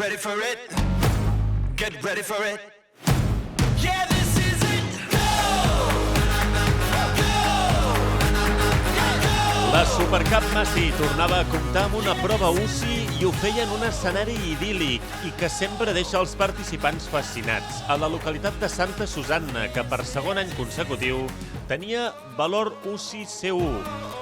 ready for it. Get ready for it. Yeah, this is it. Go! La Supercup Massey tornava a comptar amb una prova UCI i ho feia en un escenari idíl·lic i que sempre deixa els participants fascinats. A la localitat de Santa Susanna, que per segon any consecutiu tenia valor UCI C1.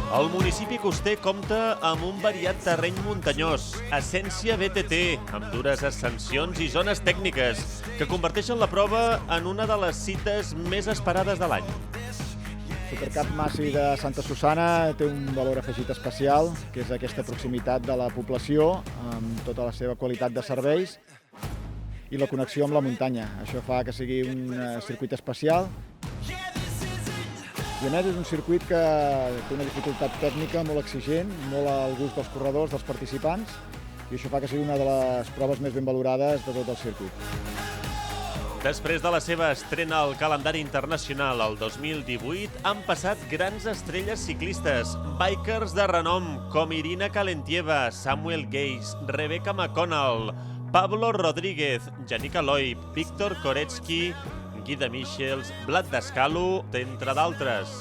El municipi coster compta amb un variat terreny muntanyós, essència BTT, amb dures ascensions i zones tècniques, que converteixen la prova en una de les cites més esperades de l'any. Supercup Massey de Santa Susanna té un valor afegit especial, que és aquesta proximitat de la població, amb tota la seva qualitat de serveis i la connexió amb la muntanya. Això fa que sigui un circuit especial. I a més és un circuit que té una dificultat tècnica molt exigent, molt al gust dels corredors, dels participants, i això fa que sigui una de les proves més ben valorades de tot el circuit. Després de la seva estrena al calendari internacional el 2018, han passat grans estrelles ciclistes, bikers de renom com Irina Kalentieva, Samuel Geiss, Rebecca McConnell, Pablo Rodríguez, Janica Loib, Víctor Koretsky, Guy de Michels, Vlad Dascalu, entre d'altres.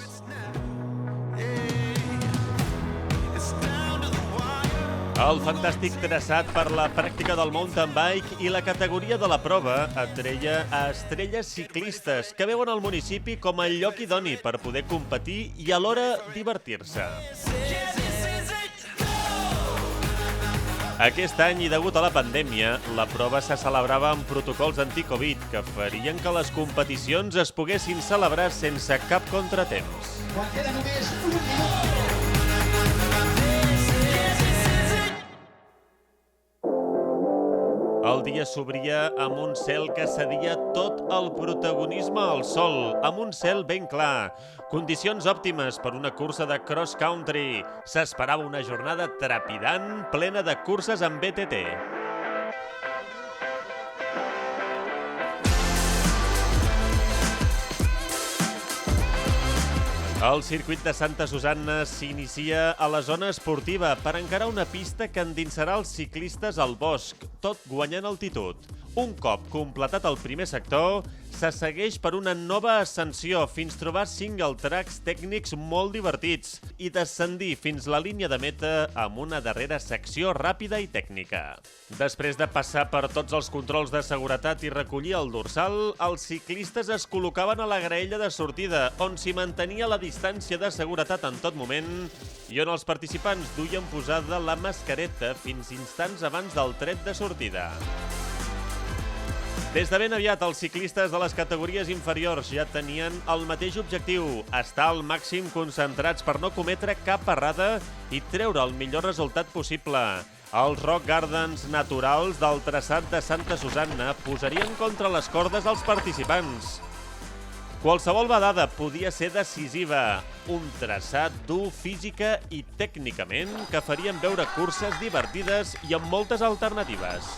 El fantàstic traçat per la pràctica del mountain bike i la categoria de la prova atreia a estrelles ciclistes que veuen el municipi com el lloc idoni per poder competir i alhora divertir-se. Aquest any, i degut a la pandèmia, la prova se celebrava amb protocols anti-Covid que farien que les competicions es poguessin celebrar sense cap contratemps. Quan queda només un minut. El dia s'obria amb un cel que cedia tot el protagonisme al sol, amb un cel ben clar. Condicions òptimes per una cursa de cross-country. S'esperava una jornada trepidant, plena de curses amb BTT. El circuit de Santa Susanna s'inicia a la zona esportiva per encarar una pista que endinsarà els ciclistes al bosc, tot guanyant altitud. Un cop completat el primer sector, se segueix per una nova ascensió fins trobar single tracks tècnics molt divertits i descendir fins la línia de meta amb una darrera secció ràpida i tècnica. Després de passar per tots els controls de seguretat i recollir el dorsal, els ciclistes es col·locaven a la graella de sortida, on s'hi mantenia la distància de seguretat en tot moment i on els participants duien posada la mascareta fins instants abans del tret de sortida. Des de ben aviat, els ciclistes de les categories inferiors ja tenien el mateix objectiu, estar al màxim concentrats per no cometre cap errada i treure el millor resultat possible. Els rock gardens naturals del traçat de Santa Susanna posarien contra les cordes els participants. Qualsevol badada podia ser decisiva, un traçat dur física i tècnicament que farien veure curses divertides i amb moltes alternatives.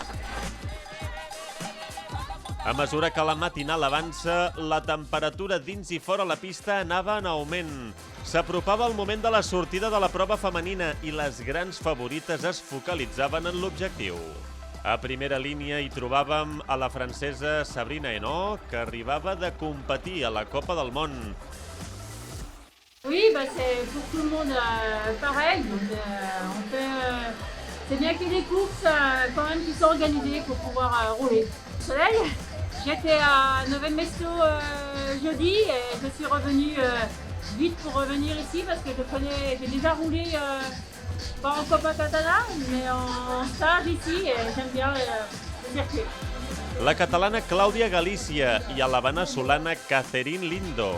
A mesura que la matinal avança, la temperatura dins i fora la pista anava en augment. S'apropava el moment de la sortida de la prova femenina i les grans favorites es focalitzaven en l'objectiu. A primera línia hi trobàvem a la francesa Sabrina Hainaut, que arribava de competir a la Copa del Món. Oui, c'est pour tout le monde pareil. Donc, c'est bien qu'il y ait des courses quand même qui sont organisées pour pouvoir rouler. Soleil. J'étais à Nové Mesto jeudi et je suis revenue vite pour revenir ici parce que j'ai déjà roulé, pas en Copa Catalana, mais en stage ici et j'aime bien le circuit. La catalana Clàudia Galícia i a la veneçolana Catherine Lindo.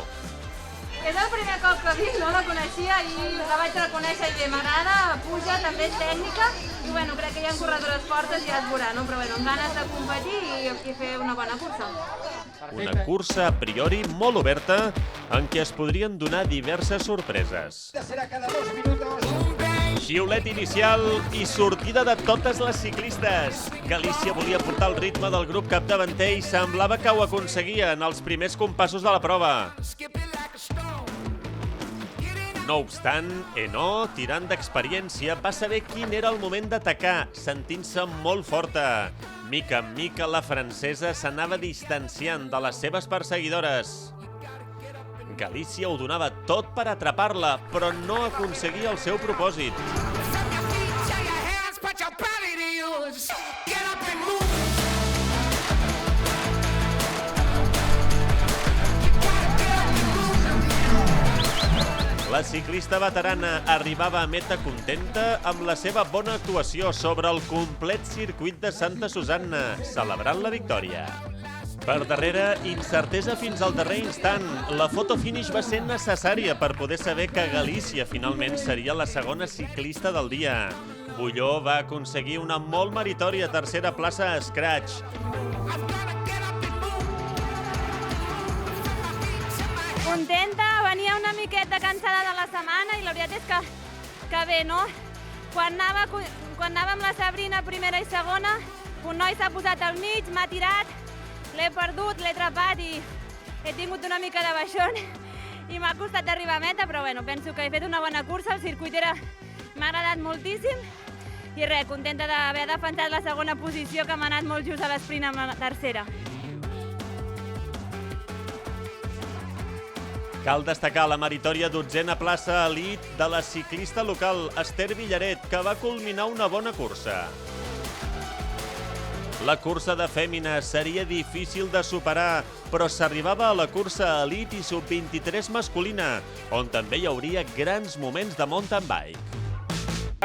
És el primer cop que vinc, no la coneixia i la vaig reconèixer i m'agrada, puja, també és tècnica i bueno, crec que hi ha corredores fortes i ja es veurà, no? Però bueno, amb ganes de competir i fer una bona cursa. Una cursa a priori molt oberta en què es podrien donar diverses sorpreses. Serà cada 2 minuts. Xiulet inicial i sortida de totes les ciclistes. Galícia volia portar el ritme del grup capdavanter i semblava que ho aconseguia en els primers compassos de la prova. No obstant, Eno, tirant d'experiència, va saber quin era el moment d'atacar, sentint-se molt forta. Mica en mica, la francesa s'anava distanciant de les seves perseguidores. Galícia ho donava tot per atrapar-la, però no aconseguia el seu propòsit. La ciclista veterana arribava a meta contenta amb la seva bona actuació sobre el complet circuit de Santa Susanna, celebrant la victòria. Per darrere, incertesa fins al darrer instant. La foto finish va ser necessària per poder saber que Galícia finalment seria la segona ciclista del dia. Bulló va aconseguir una molt meritòria tercera plaça a Scratch. Contenta, venia una miqueta cansada de la setmana i la veritat és que bé, no? Quan anava amb la Sabrina primera i segona, un noi s'ha posat al mig, m'ha tirat, l'he perdut, l'he atrapat i he tingut una mica de baixón i m'ha costat arribar a meta, però bueno, penso que he fet una bona cursa, el circuit m'ha agradat moltíssim i res, contenta d'haver defensat la segona posició que m'ha anat molt just a l'esprint amb la tercera. Cal destacar la meritòria dotzena plaça elite de la ciclista local Esther Villaret, que va culminar una bona cursa. La cursa de fèmines seria difícil de superar, però s'arribava a la cursa elite i sub-23 masculina, on també hi hauria grans moments de mountain bike.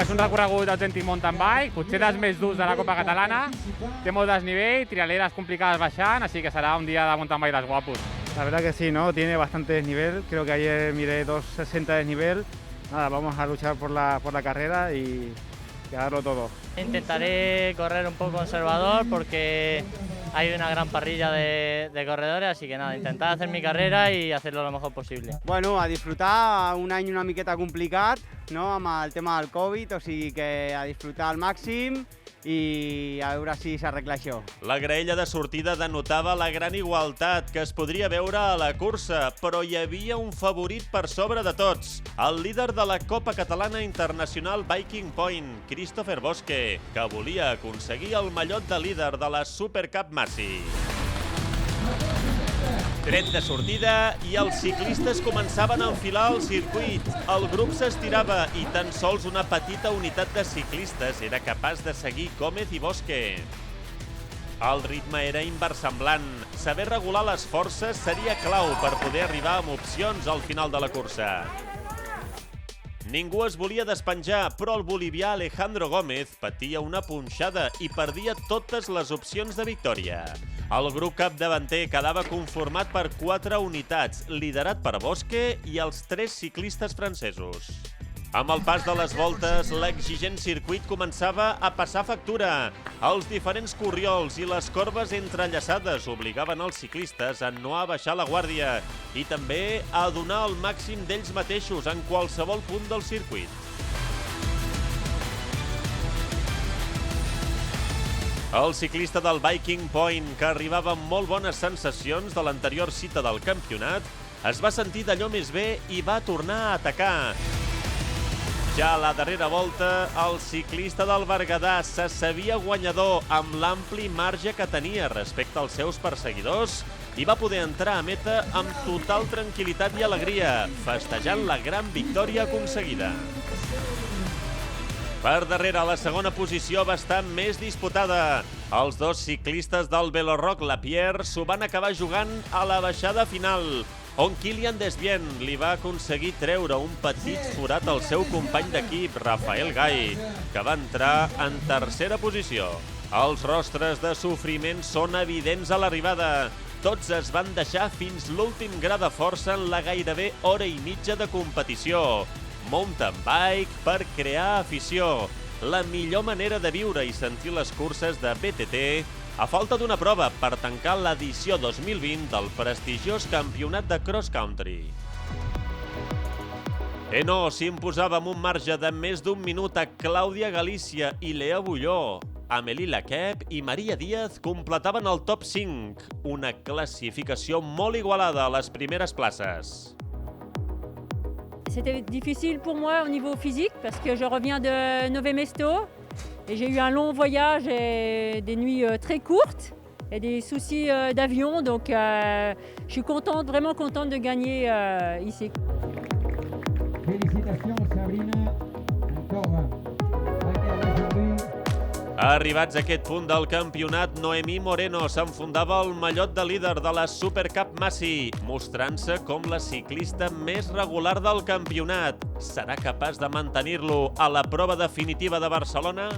És un recorregut autèntic mountain bike, potser dels més durs de la Copa Catalana, té molt desnivell, trialeres complicades baixant, així que serà un dia de mountain bike dels guapos. La verdad que sí, ¿no? Tiene bastante desnivel, creo que ayer miré 2.60 de desnivel. Nada, vamos a luchar por la carrera y darlo todo. Intentaré correr un poco conservador porque hay una gran parrilla de corredores, así que nada, intentar hacer mi carrera y hacerlo lo mejor posible. Bueno, a disfrutar, un any una miqueta complicat, no?, amb el tema del Covid, o sigui que a disfrutar al màxim i a veure si s'arregla això. La graella de sortida denotava la gran igualtat que es podria veure a la cursa, però hi havia un favorit per sobre de tots, el líder de la Copa Catalana Internacional Biking Point, Christopher Bosque, que volia aconseguir el mallot de líder de la Supercup Masi. Tret de sortida i els ciclistes començaven a enfilar el circuit. El grup s'estirava i tan sols una petita unitat de ciclistes era capaç de seguir Gómez i Bosque. El ritme era inversemblant. Saber regular les forces seria clau per poder arribar amb opcions al final de la cursa. Ningú es volia despenjar, però el bolivià Alejandro Gómez patia una punxada i perdia totes les opcions de victòria. El grup capdavanter quedava conformat per 4 unitats, liderat per Bosque i els 3 ciclistes francesos. Amb el pas de les voltes, l'exigent circuit començava a passar factura. Els diferents corriols i les corbes entrellaçades obligaven els ciclistes a no abaixar la guàrdia i també a donar el màxim d'ells mateixos en qualsevol punt del circuit. El ciclista del Biking Point, que arribava amb molt bones sensacions de l'anterior cita del campionat, es va sentir d'allò més bé i va tornar a atacar. Ja a la darrera volta, el ciclista del Berguedà se sabia guanyador amb l'ampli marge que tenia respecte als seus perseguidors i va poder entrar a meta amb total tranquil·litat i alegria, festejant la gran victòria aconseguida. Per darrere, la segona posició va estar més disputada. Els dos ciclistes del Veloroc Lapierre s'ho van acabar jugant a la baixada final, on Kilian Desbiens li va aconseguir treure un petit forat al seu company d'equip, Rafael Gai, que va entrar en tercera posició. Els rostres de sofriment són evidents a l'arribada. Tots es van deixar fins l'últim gra de força en la gairebé hora i mitja de competició. Mountain bike per crear afició, la millor manera de viure i sentir les curses de BTT a falta d'una prova per tancar l'edició 2020 del prestigiós campionat de cross country. Eno s'imposava amb un marge de més d'1 minut a Clàudia Galícia i Lea Bulló. Amélie Laquep i Maria Díaz completaven el top 5, una classificació molt igualada a les primeres places. C'était difficile pour moi au niveau physique parce que je reviens de Nové Mesto et j'ai eu un long voyage et des nuits très courtes et des soucis d'avion. Donc je suis contente, vraiment contente de gagner ici. Félicitations Sabrina, encore Arribats a aquest punt del campionat, Noemí Moreno s'enfundava el mallot de líder de la Supercup Massi, mostrant-se com la ciclista més regular del campionat. Serà capaç de mantenir-lo a la prova definitiva de Barcelona?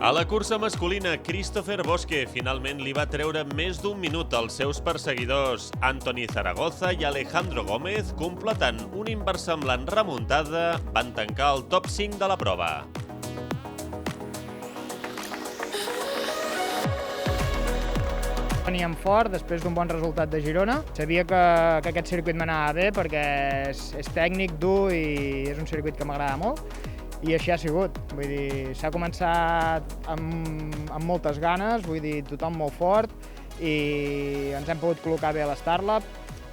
A la cursa masculina, Christopher Bosque finalment li va treure més d'un minut als seus perseguidors, Antoni Zaragoza i Alejandro Gómez, completant una inversemblant remuntada, van tancar el top 5 de la prova. Veníem fort després d'un bon resultat de Girona. Sabia que aquest circuit m'anava bé perquè és tècnic, dur i és un circuit que m'agrada molt. I així ha sigut, vull dir, s'ha començat amb moltes ganes, vull dir, tothom molt fort i ens hem pogut col·locar bé a l'Starlab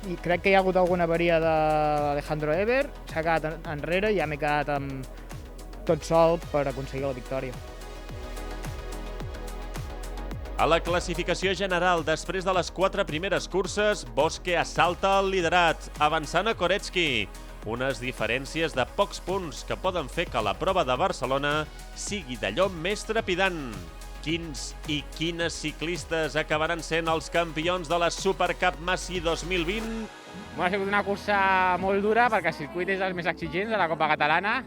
i crec que hi ha hagut alguna avaria de l'Alejandro Eber, s'ha quedat enrere i ja m'he quedat tot sol per aconseguir la victòria. A la classificació general, després de les 4 primeres curses, Bosque assalta el liderat, avançant a Koretsky. Unes diferències de pocs punts que poden fer que la prova de Barcelona sigui d'allò més trepidant. Quins i quines ciclistes acabaran sent els campions de la Supercup Massi 2020? Ha sigut una cursa molt dura perquè el circuit és dels més exigents de la Copa Catalana.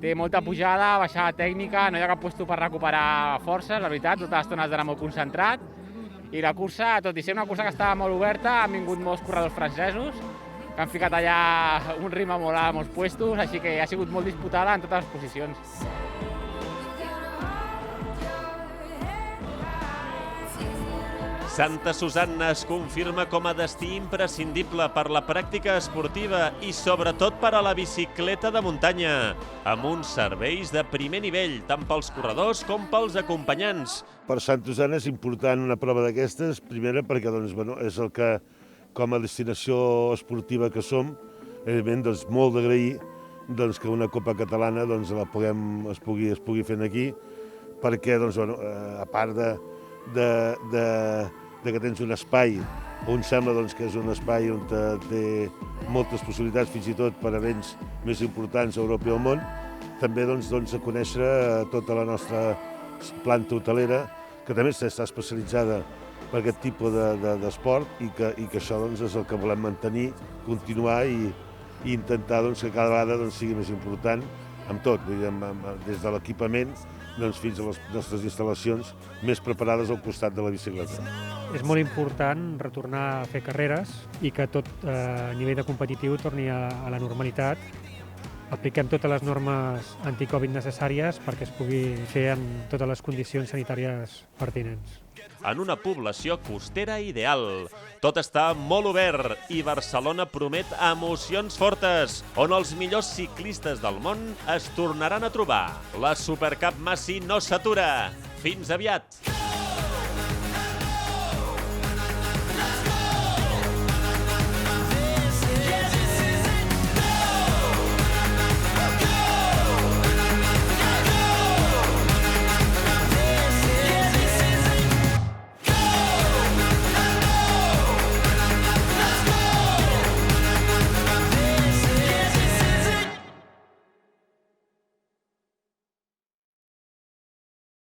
Té molta pujada, baixada tècnica, no hi ha cap puesto per recuperar forces, la veritat, tota l'estona has d'anar molt concentrat. I la cursa, tot i ser una cursa que estava molt oberta, han vingut molts corredors francesos, que han ficat allà un ritme molt alt a molts puestos, així que ha sigut molt disputada en totes les posicions. Santa Susanna es confirma com a destí imprescindible per la pràctica esportiva i sobretot per a la bicicleta de muntanya, amb uns serveis de primer nivell, tant pels corredors com pels acompanyants. Per Santa Susanna és important una prova d'aquestes, primera perquè és el que, com a destinació esportiva que som, evidentment molt d'agrair que una Copa Catalana es pugui fer aquí, perquè a part que tens un espai on sembla que és un espai on té moltes possibilitats, fins i tot per events més importants a Europa i al món, també a conèixer tota la nostra planta hotelera, que també està especialitzada per aquest tipus d'esport i que això és el que volem mantenir, continuar i intentar que cada vegada sigui més important amb tot, des de l'equipament fins a les nostres instal·lacions més preparades al costat de la bicicleta. És molt important retornar a fer carreres i que tot a nivell de competitiu torni a la normalitat. Apliquem totes les normes anticovid necessàries perquè es pugui fer en totes les condicions sanitàries pertinents. En una població costera ideal. Tot està molt obert i Barcelona promet emocions fortes, on els millors ciclistes del món es tornaran a trobar. La Supercup Massi no s'atura. Fins aviat!